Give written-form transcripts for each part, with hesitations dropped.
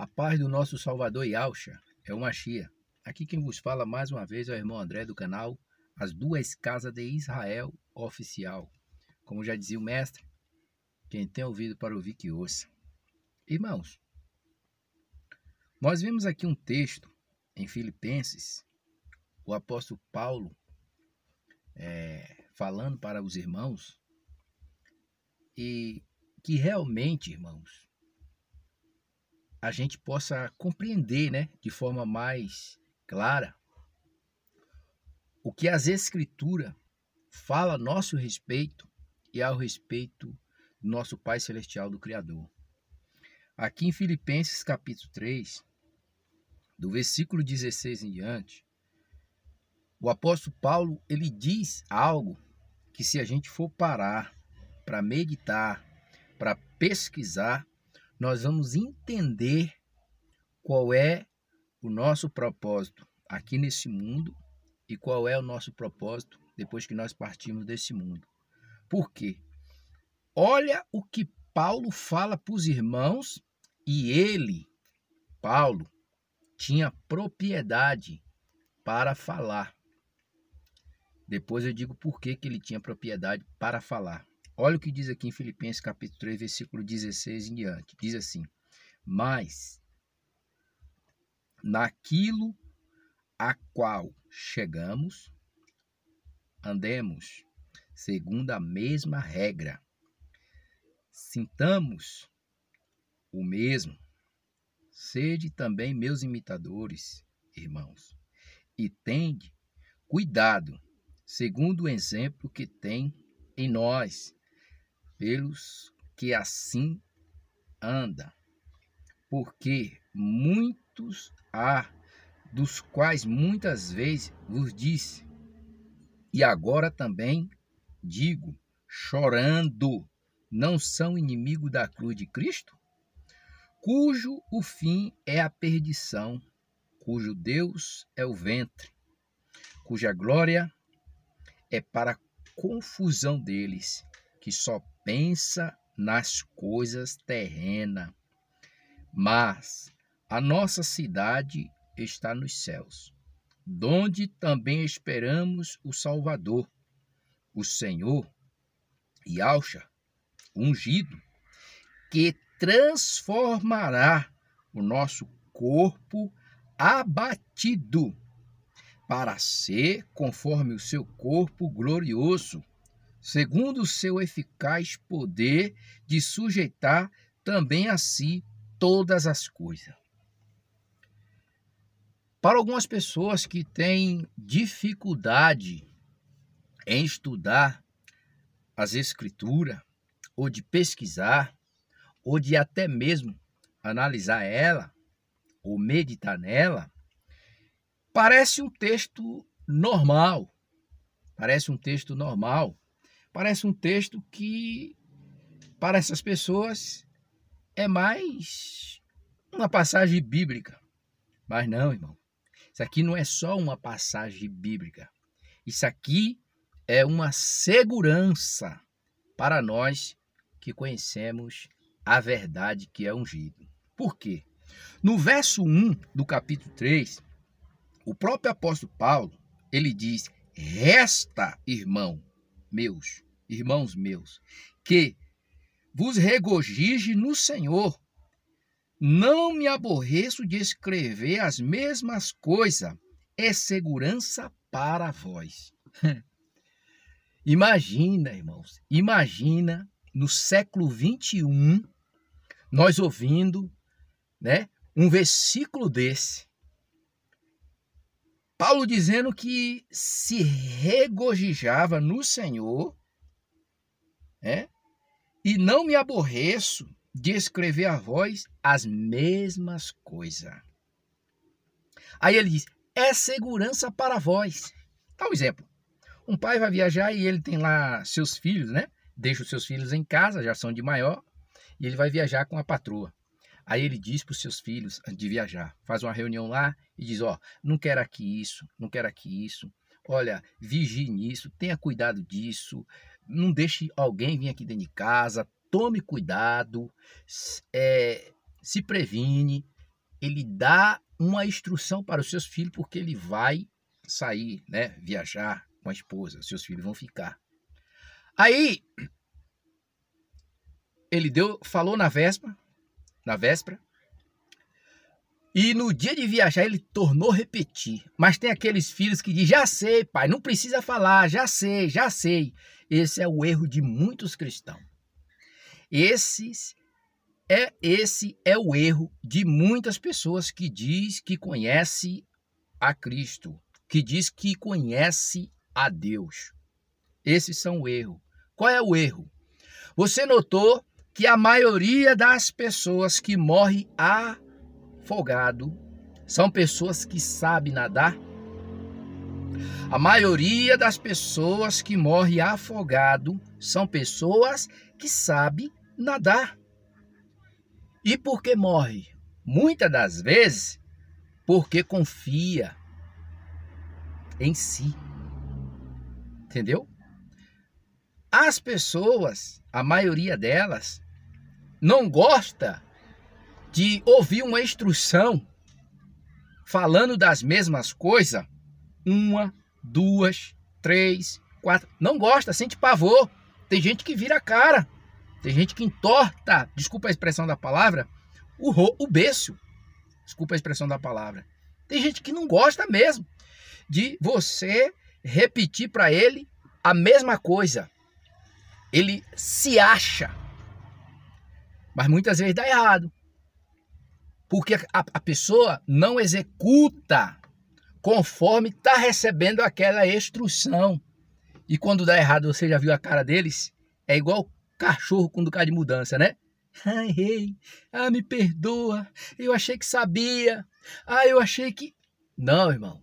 A paz do nosso Salvador Yahushua é o Mashiach. Aqui quem vos fala mais uma vez é o irmão André do canal As Duas Casas de Israel Oficial. Como já dizia o mestre, quem tem ouvido para ouvir que ouça. Irmãos, nós vemos aqui um texto em Filipenses, o apóstolo Paulo falando para os irmãos, e que realmente, irmãos, a gente possa compreender, de forma mais clara o que as Escrituras falam a nosso respeito e ao respeito do nosso Pai Celestial, do Criador. Aqui em Filipenses capítulo 3, do versículo 16 em diante, o apóstolo Paulo, ele diz algo que, se a gente for parar para meditar, para pesquisar, nós vamos entender qual é o nosso propósito aqui nesse mundo e qual é o nosso propósito depois que nós partimos desse mundo. Por quê? Olha o que Paulo fala para os irmãos, e ele, Paulo, tinha propriedade para falar. Depois eu digo por que ele tinha propriedade para falar. Olha o que diz aqui em Filipenses capítulo 3, versículo 16 em diante. Diz assim: mas naquilo a qual chegamos, andemos segundo a mesma regra, sintamos o mesmo, sede também meus imitadores, irmãos, e tende cuidado, segundo o exemplo que tem em nós, pelos que assim anda, porque muitos há, dos quais muitas vezes vos disse, e agora também digo, chorando, não são inimigos da cruz de Cristo? Cujo o fim é a perdição, cujo Deus é o ventre, cuja glória é para a confusão deles, que só pensa nas coisas terrenas. Mas a nossa cidade está nos céus, donde também esperamos o Salvador, o Senhor, Yahushua, ungido, que transformará o nosso corpo abatido para ser conforme o seu corpo glorioso, segundo o seu eficaz poder de sujeitar também a si todas as coisas. Para algumas pessoas que têm dificuldade em estudar as Escrituras, ou de pesquisar, ou de até mesmo analisar ela, ou meditar nela, parece um texto normal. Parece um texto normal. Parece um texto que, para essas pessoas, é mais uma passagem bíblica. Mas não, irmão. Isso aqui não é só uma passagem bíblica. Isso aqui é uma segurança para nós que conhecemos a verdade que é ungido. Por quê? No verso 1 do capítulo 3, o próprio apóstolo Paulo, ele diz: resta, irmãos meus, que vos regozije no Senhor. Não me aborreço de escrever as mesmas coisas, é segurança para vós. Imagina, irmãos, no século 21, nós ouvindo, um versículo desse. Paulo dizendo que se regozijava no Senhor, e não me aborreço de escrever a vós as mesmas coisas. Aí ele diz: é segurança para vós. Dá um exemplo. Um pai vai viajar e ele tem lá seus filhos, Deixa os seus filhos em casa, já são de maior, e ele vai viajar com a patroa. Aí ele diz para os seus filhos, antes de viajar, faz uma reunião lá e diz: não quero aqui isso, não quero aqui isso. Olha, vigie nisso, tenha cuidado disso, não deixe alguém vir aqui dentro de casa, tome cuidado, se previne, ele dá uma instrução para os seus filhos, porque ele vai sair, né, viajar com a esposa, seus filhos vão ficar. Aí, ele falou na véspera, e no dia de viajar ele tornou a repetir. Mas tem aqueles filhos que dizem, já sei, pai, não precisa falar, já sei, já sei. Esse é o erro de muitos cristãos. Esse é o erro de muitas pessoas que diz que conhece a Cristo, que diz que conhece a Deus. Esses são o erro. Qual é o erro? Você notou que a maioria das pessoas que morrem afogado são pessoas que sabem nadar? A maioria das pessoas que morrem afogado são pessoas que sabem nadar. E por que morre? Muitas das vezes porque confia em si. Entendeu? As pessoas, a maioria delas, não gosta de ouvir uma instrução falando das mesmas coisas. 1, 2, 3, 4. Não gosta, sente pavor. Tem gente que vira a cara. Tem gente que entorta, desculpa a expressão da palavra, o beiço. Desculpa a expressão da palavra. Tem gente que não gosta mesmo de você repetir para ele a mesma coisa. Ele se acha. Mas muitas vezes dá errado. Porque a pessoa não executa conforme está recebendo aquela instrução. E quando dá errado, você já viu a cara deles? É igual cachorro quando cai de mudança, né? Ai, rei, me perdoa, eu achei que sabia, eu achei que... Não, irmão,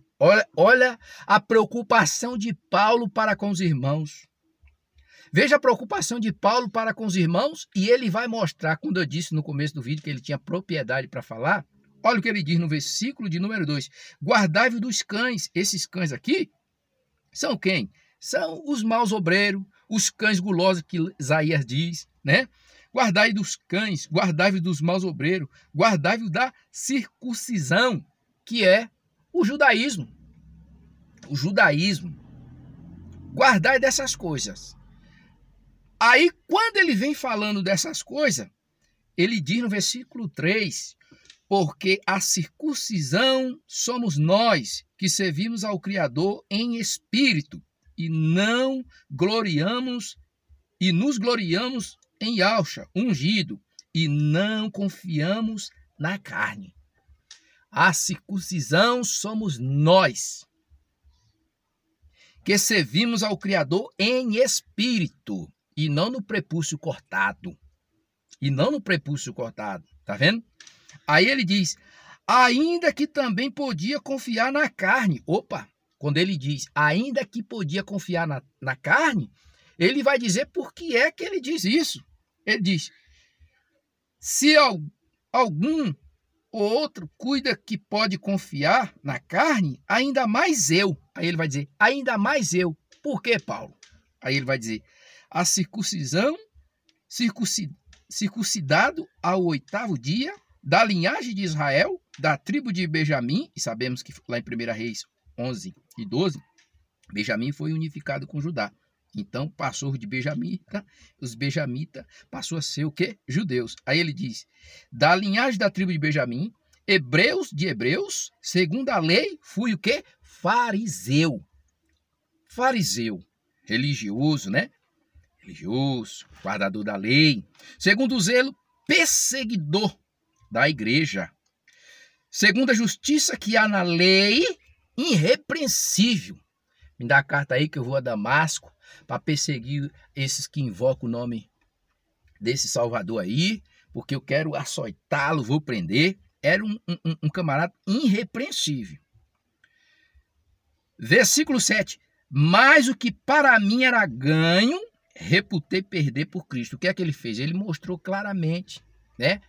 olha a preocupação de Paulo para com os irmãos. Veja a preocupação de Paulo para com os irmãos e ele vai mostrar, quando eu disse no começo do vídeo que ele tinha propriedade para falar, olha o que ele diz no versículo de número 2, guardai-vos dos cães. Esses cães aqui são quem? São os maus obreiros, os cães gulosos que Isaías diz, né? Guardai dos cães, guardai-vos dos maus obreiros, guardai-vos da circuncisão, que é o judaísmo. O judaísmo. Guardai dessas coisas. Aí, quando ele vem falando dessas coisas, ele diz no versículo 3, porque a circuncisão somos nós que servimos ao Criador em espírito, e não gloriamos e nos gloriamos em Yahshua, ungido, e não confiamos na carne. A circuncisão somos nós que servimos ao Criador em espírito e não no prepúcio cortado. E não no prepúcio cortado, tá vendo? Aí ele diz, ainda que também podia confiar na carne. Opa! Quando ele diz, ainda que podia confiar na carne, ele vai dizer por que é que ele diz isso. Ele diz, se algum ou outro cuida que pode confiar na carne, ainda mais eu. Aí ele vai dizer, ainda mais eu. Por que, Paulo? Aí ele vai dizer, a circuncisão, circuncidado ao 8º dia, da linhagem de Israel, da tribo de Benjamim, e sabemos que lá em 1 Reis 11 e 12, Benjamim foi unificado com Judá. Então passou de benjamita, os benjamitas passou a ser o quê? Judeus. Aí ele diz, da linhagem da tribo de Benjamim, hebreus de hebreus, segundo a lei, fui o quê? Fariseu. Fariseu, religioso, né? Religioso, guardador da lei. Segundo o zelo, perseguidor da igreja. Segundo a justiça que há na lei, irrepreensível. Me dá a carta aí que eu vou a Damasco para perseguir esses que invocam o nome desse Salvador aí, porque eu quero açoitá-lo, vou prender. Era um camarada irrepreensível. Versículo 7. Mas o que para mim era ganho, reputei perder por Cristo. O que é que ele fez? Ele mostrou claramente, né,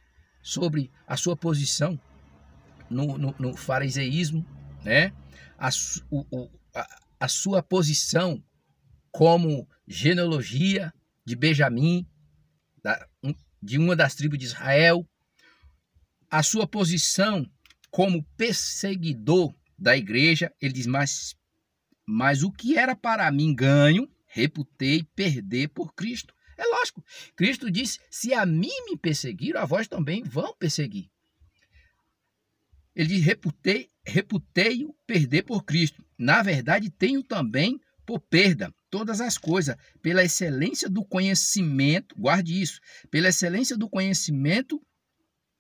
sobre a sua posição no fariseísmo, né, a sua posição como genealogia de Benjamim, de uma das tribos de Israel, a sua posição como perseguidor da igreja, ele diz, mas o que era para mim ganho, reputei perder por Cristo. É lógico, Cristo disse, se a mim me perseguiram, a vós também vão perseguir. Ele diz, reputei-o perder por Cristo. Na verdade, tenho também por perda todas as coisas, pela excelência do conhecimento, guarde isso, pela excelência do conhecimento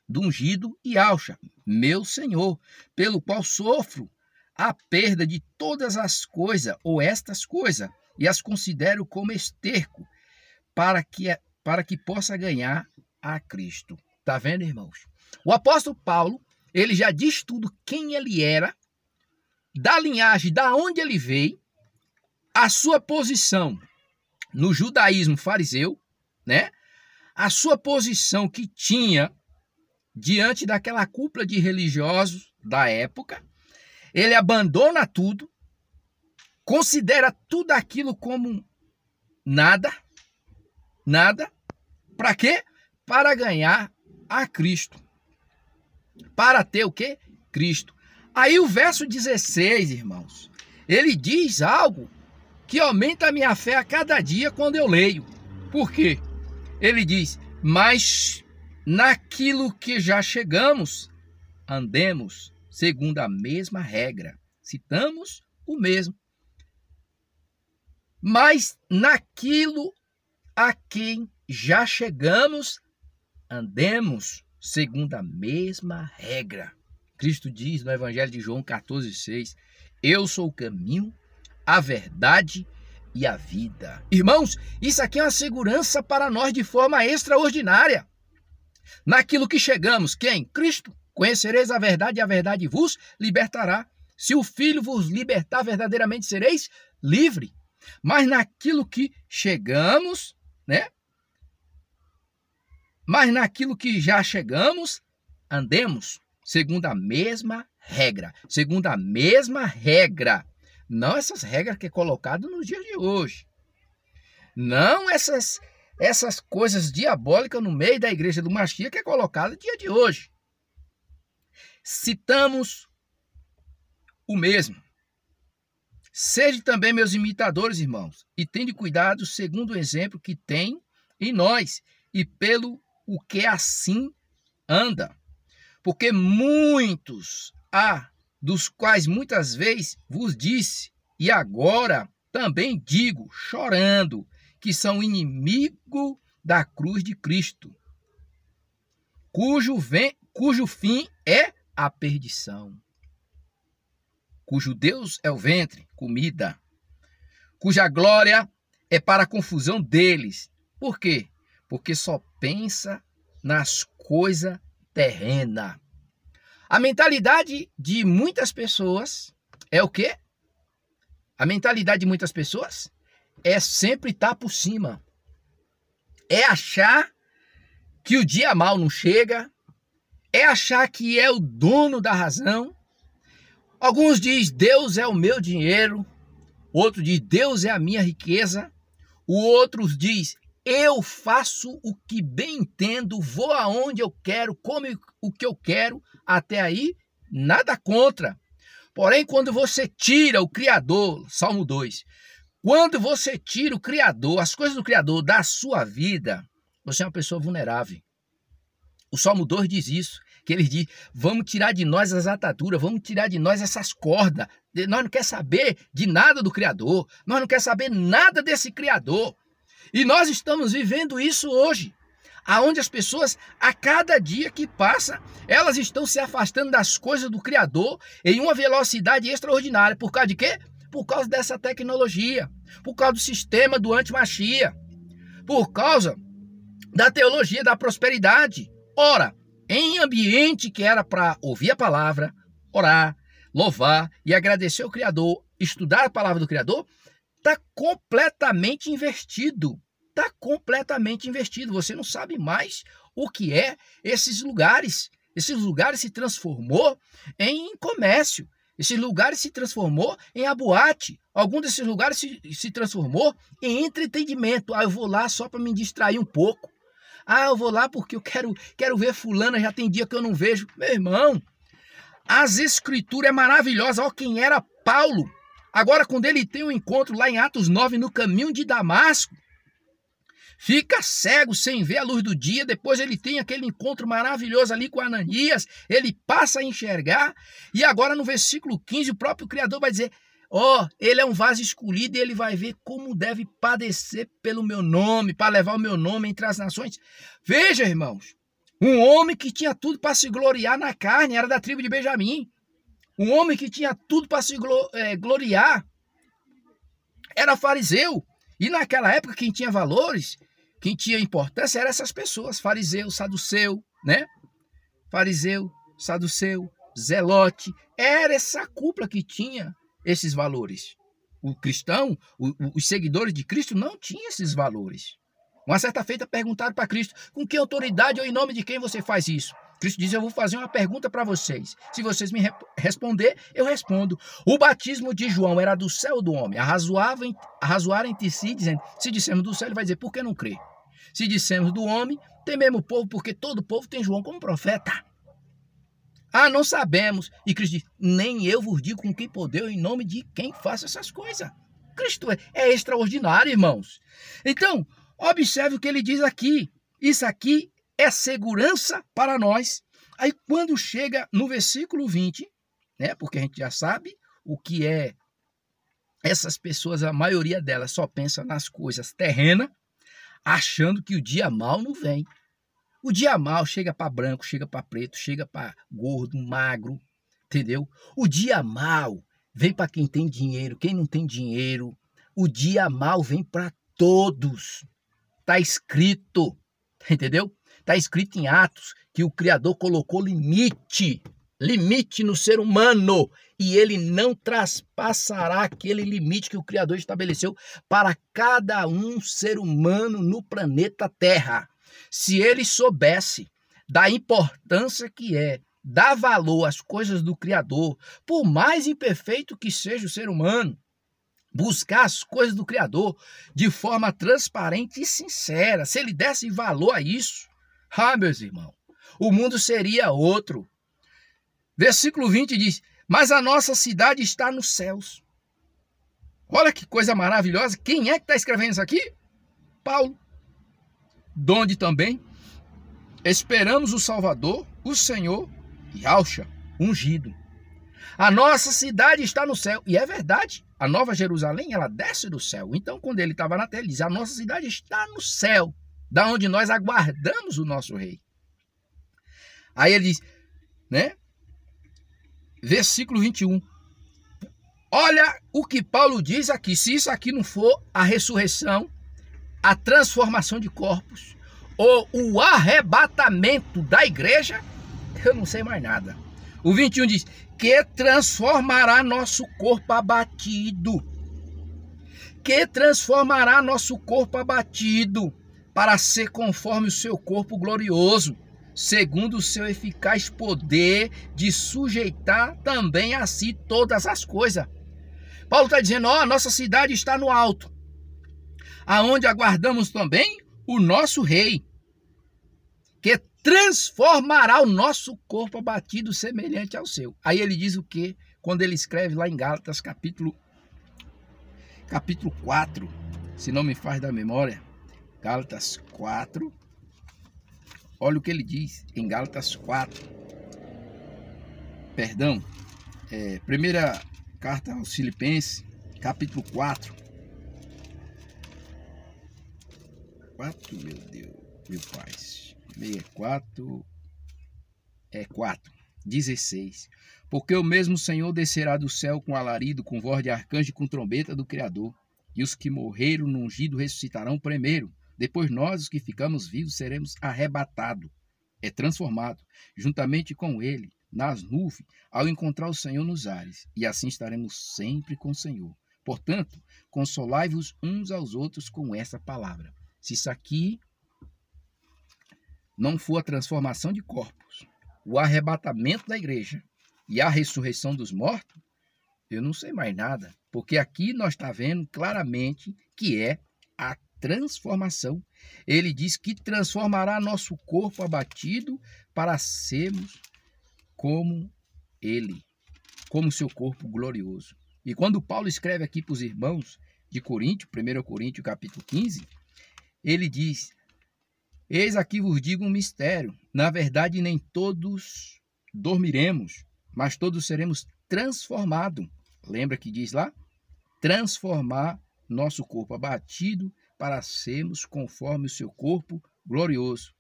do ungido e alcha, meu Senhor, pelo qual sofro a perda de todas as coisas, ou estas coisas, e as considero como esterco, para que possa ganhar a Cristo. Está vendo, irmãos? O apóstolo Paulo, ele já diz tudo quem ele era, da linhagem, da onde ele veio, a sua posição no judaísmo fariseu, né? A sua posição que tinha diante daquela cúpula de religiosos da época. Ele abandona tudo, considera tudo aquilo como nada. Para quê? Para ganhar a Cristo. Para ter o quê? Cristo. Aí o verso 16, irmãos, ele diz algo que aumenta a minha fé a cada dia quando eu leio. Por quê? Ele diz, mas naquilo que já chegamos, andemos segundo a mesma regra. Citamos o mesmo. Mas naquilo a quem já chegamos, andemos segundo a mesma regra. Cristo diz no Evangelho de João 14,6, eu sou o caminho, a verdade e a vida. Irmãos, isso aqui é uma segurança para nós de forma extraordinária. Naquilo que chegamos, quem? Cristo. Conhecereis a verdade e a verdade vos libertará. Se o Filho vos libertar, verdadeiramente sereis livre. Mas naquilo que chegamos, né? Mas naquilo que já chegamos, andemos segundo a mesma regra. Segundo a mesma regra. Não essas regras que é colocado nos dias de hoje. Não essas coisas diabólicas no meio da igreja do Mashiach que é colocado no dia de hoje. Citamos o mesmo. Sede também meus imitadores, irmãos, e tende cuidado segundo o exemplo que tem em nós, e pelo o que assim anda. Porque muitos há, dos quais muitas vezes vos disse, e agora também digo, chorando, que são inimigo da cruz de Cristo, cujo fim é a perdição, cujo Deus é o ventre, comida, cuja glória é para a confusão deles. Por quê? Porque só pensa nas coisas terrenas. A mentalidade de muitas pessoas é o quê? A mentalidade de muitas pessoas é sempre estar por cima. É achar que o dia mal não chega. É achar que é o dono da razão. Alguns dizem, Deus é o meu dinheiro. Outro diz, Deus é a minha riqueza. O outro diz, eu faço o que bem entendo, vou aonde eu quero, como o que eu quero. Até aí, nada contra. Porém, quando você tira o Criador, Salmo 2, quando você tira o Criador, as coisas do Criador da sua vida, você é uma pessoa vulnerável. O Salmo 2 diz isso, que ele diz, vamos tirar de nós as ataduras, vamos tirar de nós essas cordas. Nós não queremos saber de nada do Criador, nós não queremos saber nada desse Criador. E nós estamos vivendo isso hoje, aonde as pessoas, a cada dia que passa, elas estão se afastando das coisas do Criador em uma velocidade extraordinária. Por causa de quê? Por causa dessa tecnologia, por causa do sistema do anti-Mashiach, por causa da teologia da prosperidade. Ora, em ambiente que era para ouvir a palavra, orar, louvar e agradecer ao Criador, estudar a palavra do Criador, está completamente investido. Está completamente investido. Você não sabe mais o que é esses lugares. Esses lugares se transformou em comércio. Esses lugares se transformou em a boate. Algum desses lugares se transformou em entretenimento. Ah, eu vou lá só para me distrair um pouco. Ah, eu vou lá porque eu quero ver fulana, já tem dia que eu não vejo. Meu irmão, As escrituras é maravilhosa. Olha quem era Paulo. Agora, quando ele tem um encontro lá em Atos 9, no caminho de Damasco, fica cego, sem ver a luz do dia. Depois ele tem aquele encontro maravilhoso ali com Ananias. Ele passa a enxergar. E agora no versículo 15, o próprio Criador vai dizer: ele é um vaso escolhido e ele vai ver como deve padecer pelo meu nome, para levar o meu nome entre as nações. Veja, irmãos, um homem que tinha tudo para se gloriar na carne, era da tribo de Benjamim. Um homem que tinha tudo para se gloriar, era fariseu. E naquela época, quem tinha valores, quem tinha importância, eram essas pessoas: fariseu, saduceu, né? Fariseu, saduceu, zelote. Era essa cúpula que tinha esses valores. O cristão, os seguidores de Cristo não tinham esses valores. Uma certa feita perguntaram para Cristo: com que autoridade ou em nome de quem você faz isso? Cristo diz: eu vou fazer uma pergunta para vocês. Se vocês me responder, eu respondo. O batismo de João era do céu ou do homem? Arrazoaram entre si, dizendo: se dissermos do céu, ele vai dizer: por que não crê? Se dissermos do homem, tememos o povo, porque todo povo tem João como profeta. Não sabemos. E Cristo diz: nem eu vos digo com que poder ou em nome de quem faça essas coisas. Cristo é extraordinário, irmãos. Então, observe o que ele diz aqui. Isso aqui é segurança para nós. Aí quando chega no versículo 20, né, porque a gente já sabe o que é essas pessoas, a maioria delas só pensa nas coisas terrenas, achando que o dia mal não vem. O dia mal chega para branco, chega para preto, chega para gordo, magro, entendeu? O dia mal vem para quem tem dinheiro, quem não tem dinheiro. O dia mal vem para todos. Está escrito, entendeu? Está escrito em Atos que o Criador colocou limite no ser humano, e ele não traspassará aquele limite que o Criador estabeleceu para cada um ser humano no planeta Terra. Se ele soubesse da importância que é dar valor às coisas do Criador, por mais imperfeito que seja o ser humano, buscar as coisas do Criador de forma transparente e sincera, se ele desse valor a isso, meus irmãos, o mundo seria outro. Versículo 20 diz: mas a nossa cidade está nos céus. Olha que coisa maravilhosa. Quem é que está escrevendo isso aqui? Paulo. Donde também esperamos o Salvador, o Senhor, Yahshua, ungido. A nossa cidade está no céu. E é verdade, a Nova Jerusalém, ela desce do céu. Então, quando ele estava na terra, ele diz: a nossa cidade está no céu, da onde nós aguardamos o nosso rei. Aí ele diz, né? Versículo 21. Olha o que Paulo diz aqui. Se isso aqui não for a ressurreição, a transformação de corpos, ou o arrebatamento da igreja, eu não sei mais nada. O 21 diz: que transformará nosso corpo abatido. Que transformará nosso corpo abatido para ser conforme o seu corpo glorioso, segundo o seu eficaz poder de sujeitar também a si todas as coisas. Paulo está dizendo: a nossa cidade está no alto, aonde aguardamos também o nosso rei, que transformará o nosso corpo abatido semelhante ao seu. Aí ele diz o quê? Quando ele escreve lá em Gálatas capítulo 4, se não me faz da memória, Gálatas 4, olha o que ele diz em Gálatas 4, perdão, primeira carta aos Filipenses, capítulo 4, meu Deus, meu pai, 64, 16. Porque o mesmo Senhor descerá do céu com alarido, com voz de arcanjo e com trombeta do Criador, e os que morreram no ungido ressuscitarão primeiro. Depois nós, os que ficamos vivos, seremos arrebatados, transformados, juntamente com ele, nas nuvens, ao encontrar o Senhor nos ares, e assim estaremos sempre com o Senhor. Portanto, consolai-vos uns aos outros com essa palavra. Se isso aqui não for a transformação de corpos, o arrebatamento da igreja e a ressurreição dos mortos, eu não sei mais nada, porque aqui nós estamos vendo claramente que é a transformação. Ele diz que transformará nosso corpo abatido para sermos como ele como seu corpo glorioso. E quando Paulo escreve aqui para os irmãos de Coríntio, 1 Coríntios capítulo 15, ele diz: eis aqui vos digo um mistério, na verdade nem todos dormiremos, mas todos seremos transformados. Lembra que diz lá? Transformar nosso corpo abatido para sermos conforme o seu corpo glorioso.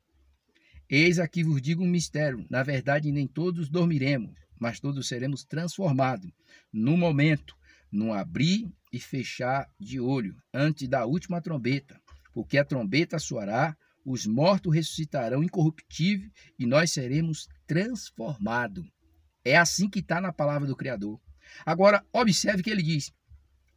Eis aqui vos digo um mistério, na verdade nem todos dormiremos, mas todos seremos transformados no momento, num abrir e fechar de olho, antes da última trombeta, porque a trombeta soará, os mortos ressuscitarão incorruptíveis e nós seremos transformados. É assim que está na palavra do Criador. Agora, observe que ele diz,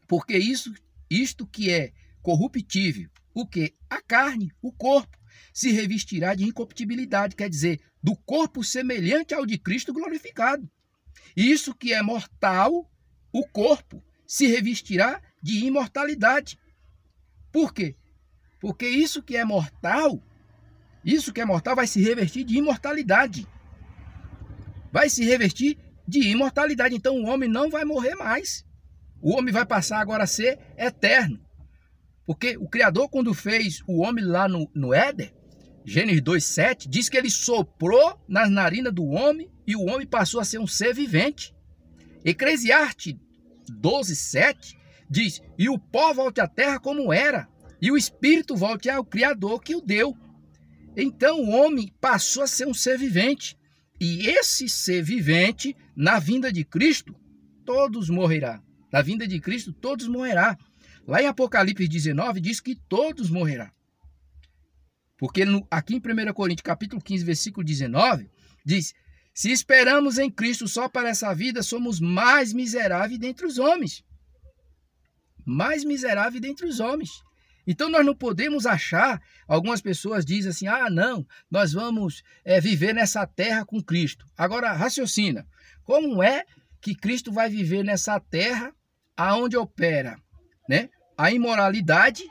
porque isto que é corruptível, o que? A carne, o corpo, se revestirá de incorruptibilidade, quer dizer, do corpo semelhante ao de Cristo glorificado. Isso que é mortal, o corpo, se revestirá de imortalidade. Por quê? Porque isso que é mortal vai se revestir de imortalidade. Vai se revestir de imortalidade. Então o homem não vai morrer mais. O homem vai passar agora a ser eterno. Porque o Criador, quando fez o homem lá no Éden, Gênesis 2:7, diz que ele soprou nas narinas do homem e o homem passou a ser um ser vivente. Eclesiastes 12:7 diz, e o pó volte à terra como era, e o espírito volte ao Criador que o deu. Então o homem passou a ser um ser vivente. E esse ser vivente, na vinda de Cristo, todos morrerá. Na vinda de Cristo, todos morrerá. Lá em Apocalipse 19, diz que todos morrerá. Porque aqui em 1 Coríntios, capítulo 15, versículo 19, diz, se esperamos em Cristo só para essa vida, somos mais miseráveis dentre os homens. Mais miseráveis dentre os homens. Então nós não podemos achar, algumas pessoas dizem assim, não, nós vamos viver nessa terra com Cristo. Agora raciocina, como é que Cristo vai viver nessa terra aonde opera, né, a imoralidade,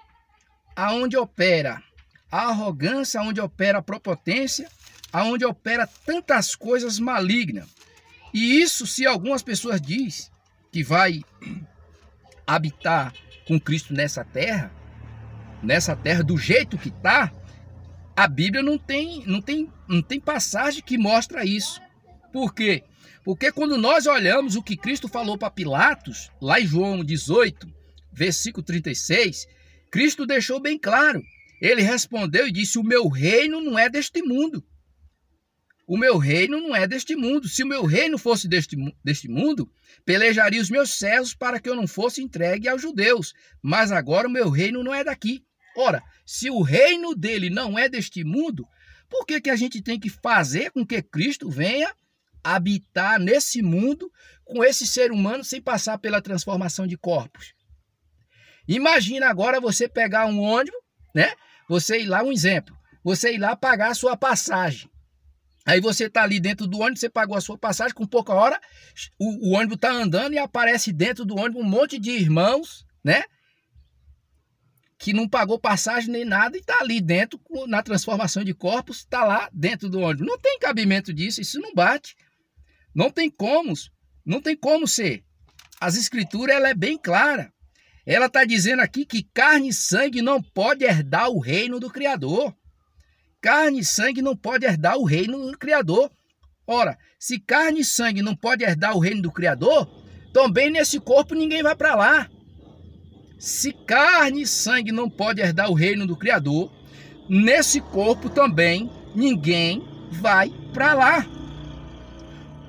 aonde opera a arrogância, aonde opera a prepotência, aonde opera tantas coisas malignas. E isso, se algumas pessoas dizem que vai habitar com Cristo nessa terra do jeito que está, a Bíblia não tem passagem que mostra isso. Por quê? Porque quando nós olhamos o que Cristo falou para Pilatos, lá em João 18, versículo 36, Cristo deixou bem claro. Ele respondeu e disse, o meu reino não é deste mundo. O meu reino não é deste mundo. Se o meu reino fosse deste mundo, pelejaria os meus servos para que eu não fosse entregue aos judeus. Mas agora o meu reino não é daqui. Ora, se o reino dele não é deste mundo, por que a gente tem que fazer com que Cristo venha habitar nesse mundo com esse ser humano sem passar pela transformação de corpos? Imagina agora você pegar um ônibus, né? Você ir lá, um exemplo, você ir lá pagar a sua passagem. Aí você está ali dentro do ônibus, você pagou a sua passagem, com pouca hora o ônibus está andando e aparece dentro do ônibus um monte de irmãos, né? Que não pagou passagem nem nada e está ali dentro, na transformação de corpos, está lá dentro do ônibus. Não tem cabimento disso, isso não bate. Não tem como ser. As escrituras, ela é bem clara. Ela está dizendo aqui que carne e sangue não pode herdar o reino do Criador. Carne e sangue não pode herdar o reino do Criador. Ora, se carne e sangue não pode herdar o reino do Criador, também nesse corpo ninguém vai para lá. Se carne e sangue não pode herdar o reino do Criador, nesse corpo também ninguém vai para lá.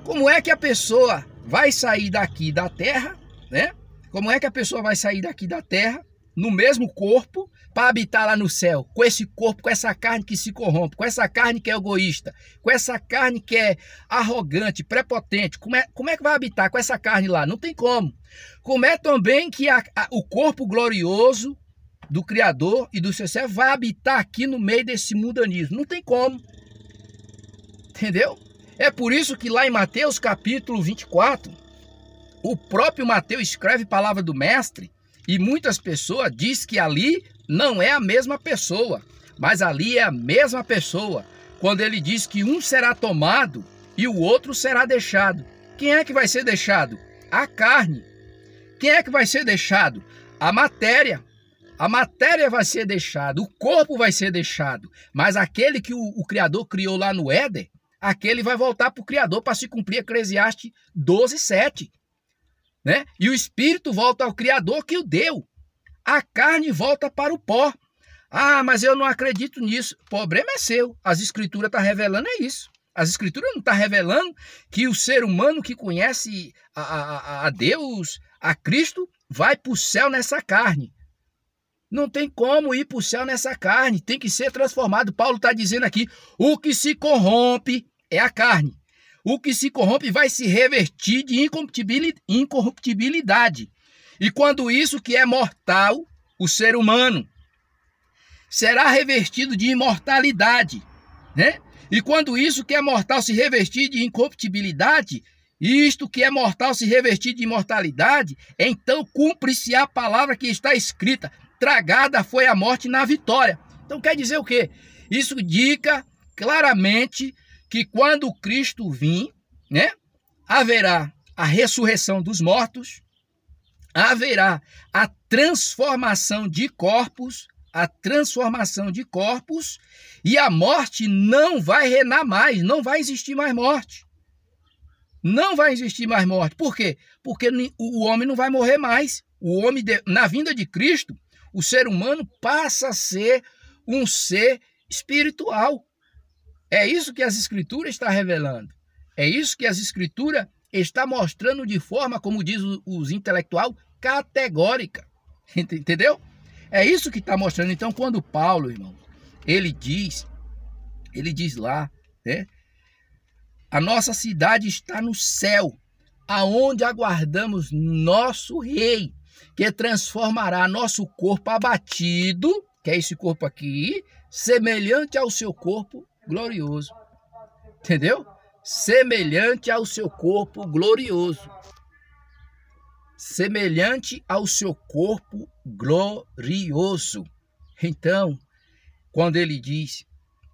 Como é que a pessoa vai sair daqui da terra, né? Como é que a pessoa vai sair daqui da terra, no mesmo corpo, para habitar lá no céu, com esse corpo, com essa carne que se corrompe, com essa carne que é egoísta, com essa carne que é arrogante, prepotente? Como é que vai habitar com essa carne lá? Não tem como. Como é também que o corpo glorioso do Criador e do seu servo vai habitar aqui no meio desse mundanismo? Não tem como. Entendeu? É por isso que lá em Mateus capítulo 24, o próprio Mateus escreve palavra do mestre e muitas pessoas dizem que ali não é a mesma pessoa, mas ali é a mesma pessoa, quando ele diz que um será tomado e o outro será deixado. O quem é que vai ser deixado? A carne. Quem é que vai ser deixado? A matéria. A matéria vai ser deixada, o corpo vai ser deixado. Mas aquele que o Criador criou lá no Éden, aquele vai voltar para o Criador para se cumprir Eclesiastes 12:7. Né? E o espírito volta ao Criador que o deu. A carne volta para o pó. Ah, mas eu não acredito nisso. O problema é seu. As escrituras estão revelando isso. As escrituras não estão revelando que o ser humano que conhece a Deus, a Cristo, vai para o céu nessa carne. Não tem como ir para o céu nessa carne. Tem que ser transformado. Paulo está dizendo aqui, o que se corrompe é a carne. O que se corrompe vai se revertir de incorruptibilidade. E quando isso que é mortal, o ser humano, será revestido de imortalidade, né? E quando isso que é mortal se revestir de incorruptibilidade, isto que é mortal se revestir de imortalidade, então cumpre-se a palavra que está escrita, tragada foi a morte na vitória. Então quer dizer o quê? Isso indica claramente que quando Cristo vir, né, haverá a ressurreição dos mortos, haverá a transformação de corpos, e a morte não vai reinar mais, não vai existir mais morte. Não vai existir mais morte. Por quê? Porque o homem não vai morrer mais. O homem, na vinda de Cristo, o ser humano passa a ser um ser espiritual. É isso que as escrituras estão revelando. É isso que as escrituras estão mostrando de forma, como diz os intelectuais, categórica. Entendeu? É isso que está mostrando. Então, quando Paulo, irmão, ele diz lá, né? A nossa cidade está no céu, aonde aguardamos nosso rei, que transformará nosso corpo abatido, que é esse corpo aqui, semelhante ao seu corpo glorioso. Entendeu? Semelhante ao seu corpo glorioso. Semelhante ao seu corpo glorioso. Então, quando ele diz,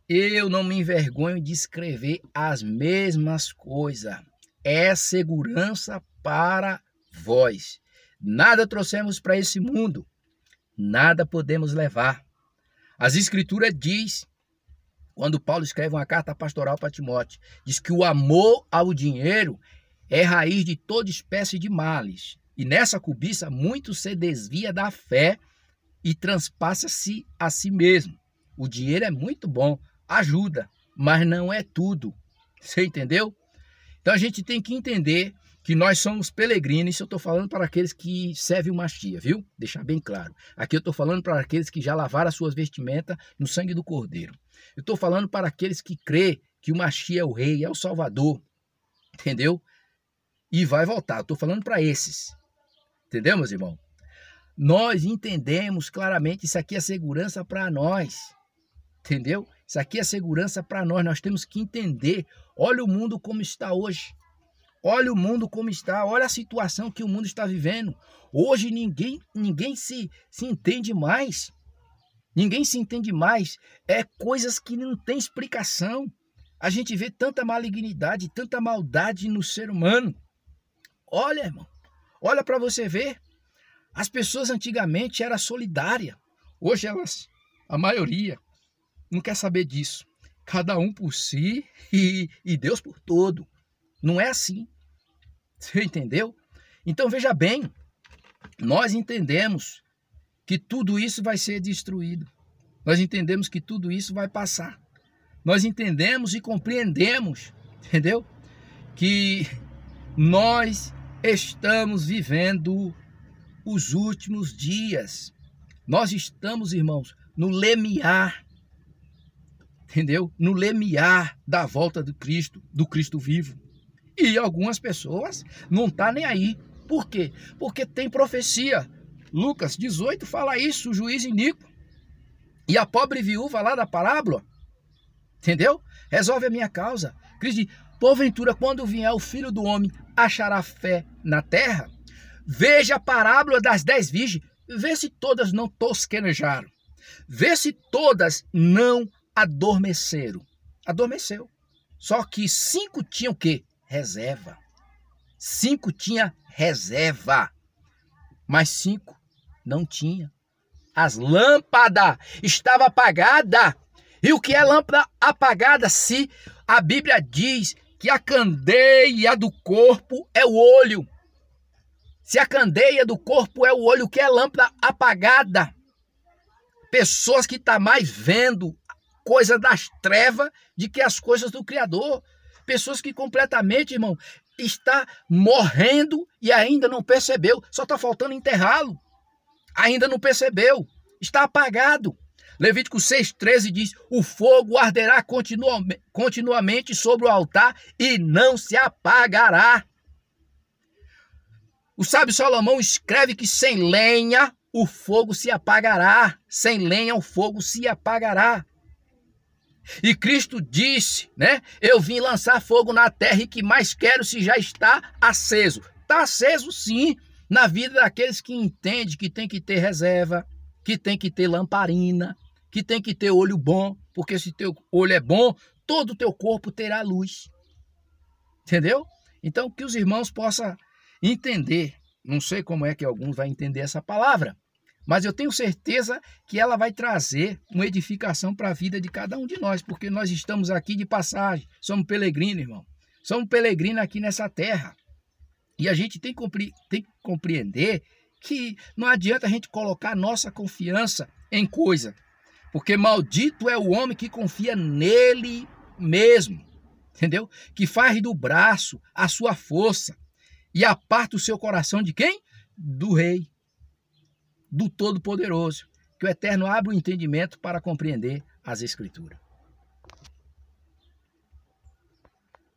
eu não me envergonho de escrever as mesmas coisas, é segurança para vós. Nada trouxemos para esse mundo, nada podemos levar. As escrituras diz, quando Paulo escreve uma carta pastoral para Timóteo, diz que o amor ao dinheiro é raiz de toda espécie de males. E nessa cobiça, muito se desvia da fé e transpassa-se a si mesmo. O dinheiro é muito bom, ajuda, mas não é tudo. Você entendeu? Então a gente tem que entender que nós somos peregrinos. Isso eu estou falando para aqueles que servem o Machia, viu? Deixar bem claro. Aqui eu estou falando para aqueles que já lavaram as suas vestimentas no sangue do Cordeiro. Eu estou falando para aqueles que crê que o Machia é o rei, é o Salvador. Entendeu? E vai voltar. Eu estou falando para esses. Entendeu, meus irmãos? Nós entendemos claramente, isso aqui é segurança para nós. Entendeu? Isso aqui é segurança para nós. Nós temos que entender. Olha o mundo como está hoje. Olha o mundo como está. Olha a situação que o mundo está vivendo. Hoje ninguém se entende mais. Ninguém se entende mais. É coisas que não tem explicação. A gente vê tanta malignidade, tanta maldade no ser humano. Olha, irmão. Olha para você ver. As pessoas antigamente eram solidárias. Hoje elas, a maioria, não quer saber disso. Cada um por si e Deus por todo. Não é assim. Você entendeu? Então veja bem. Nós entendemos que tudo isso vai ser destruído. Nós entendemos que tudo isso vai passar. Nós entendemos e compreendemos, entendeu? Que nós estamos vivendo os últimos dias. Nós estamos, irmãos, no lemiar, entendeu? No lemiar da volta do Cristo vivo. E algumas pessoas não estão nem aí. Por quê? Porque tem profecia. Lucas 18 fala isso, o juiz iníquo. E a pobre viúva lá da parábola, entendeu? Resolve a minha causa. Cristo diz, porventura, quando vier o Filho do Homem, achará fé na terra? Veja a parábola das 10 virgens. Vê se todas não tosquenejaram. Vê se todas não adormeceram. Adormeceu. Só que 5 tinham o quê? Reserva. 5 tinha reserva, mas 5 não tinha. As lâmpadas estavam apagadas. E o que é lâmpada apagada? Se a Bíblia diz que a candeia do corpo é o olho. Se a candeia do corpo é o olho, o que é lâmpada apagada? Pessoas que estão mais vendo coisas das trevas do que as coisas do Criador. Pessoas que completamente, irmão, está morrendo e ainda não percebeu. Só está faltando enterrá-lo. Ainda não percebeu. Está apagado. Levítico 6,13 diz: o fogo arderá continuamente sobre o altar e não se apagará. O sábio Salomão escreve que sem lenha o fogo se apagará. Sem lenha o fogo se apagará. E Cristo disse, né? Eu vim lançar fogo na terra e que mais quero se já está aceso. Está aceso sim, na vida daqueles que entendem que tem que ter reserva, que tem que ter lamparina, que tem que ter olho bom, porque se teu olho é bom, todo o teu corpo terá luz. Entendeu? Então que os irmãos possam entender. Não sei como é que alguns vão entender essa palavra, mas eu tenho certeza que ela vai trazer uma edificação para a vida de cada um de nós, porque nós estamos aqui de passagem, somos peregrinos, irmão. Somos peregrinos aqui nessa terra. E a gente tem que compreender que não adianta a gente colocar nossa confiança em coisa, porque maldito é o homem que confia nele mesmo, entendeu? Que faz do braço a sua força e aparta o seu coração de quem? Do Rei, do Todo-Poderoso. Que o Eterno abra o entendimento para compreender as Escrituras.